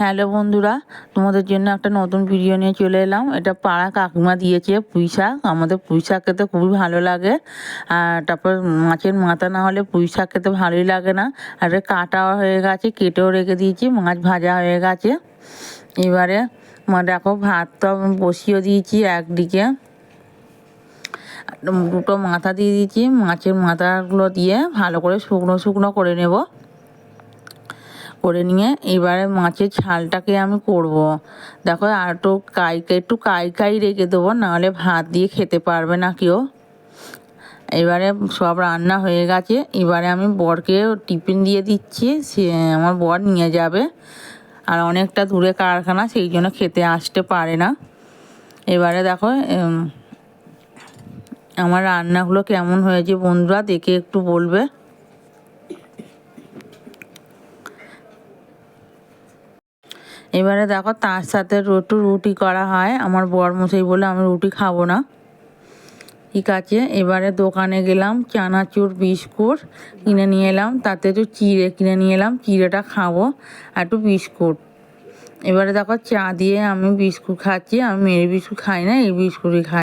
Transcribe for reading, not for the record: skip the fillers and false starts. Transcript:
Hello বন্ধুরা, তোমাদের জন্য একটা নতুন ভিডিও নিয়ে চলে এলাম। এটা পাড়া কাকিমা দিয়েছে পুঁই শাক। আমাদের পুঁই শাক খেতে খুবই ভালো লাগে। আর তারপর মাছের মাথা না হলে পুঁই শাক খেতে ভালোই লাগে না। আর এটা কাটা হয়ে গেছে, কেটেও রেখে দিয়েছি, মাছ ভাজা হয়ে গেছে। এবারে দেখো ভাতটা আমি বসিয়ে দিয়েছি একদিকে, দুটো মাথা দিয়ে দিয়েছি। মাছের মাথাগুলো দিয়ে ভালো করে শুকনো শুকনো করে নেব। করে নিয়ে এবারে মাছের ঝালটাকে আমি করব। দেখো আর একটু কাই রেখে দেবো, নাহলে ভাত দিয়ে খেতে পারবে না কেউ। এবারে সব রান্না হয়ে গেছে। এবারে আমি বরকে টিফিন দিয়ে দিচ্ছি, সে আমার বর নিয়ে যাবে। আর অনেকটা দূরে কারখানা, সেই জন্য খেতে আসতে পারে না। এবারে দেখো আমার রান্নাগুলো কেমন হয়েছে বন্ধুরা, দেখে একটু বলবে। এবারে দেখো তার সাথে একটু রুটি করা হয়। আমার বরমশাই বলে আমি রুটি খাবো না। ঠিক আছে, এবারে দোকানে গেলাম, চানাচুর বিস্কুট কিনে নিয়ে এলাম, তাতে একটু চিড়ে কিনে নিয়ে এলাম, চিড়েটা খাবো আর একটু বিস্কুট। এবারে দেখো চা দিয়ে আমি বিস্কুট খাচ্ছি। আমি মেরি বিস্কুট খাই না, এই বিস্কুটই খাই।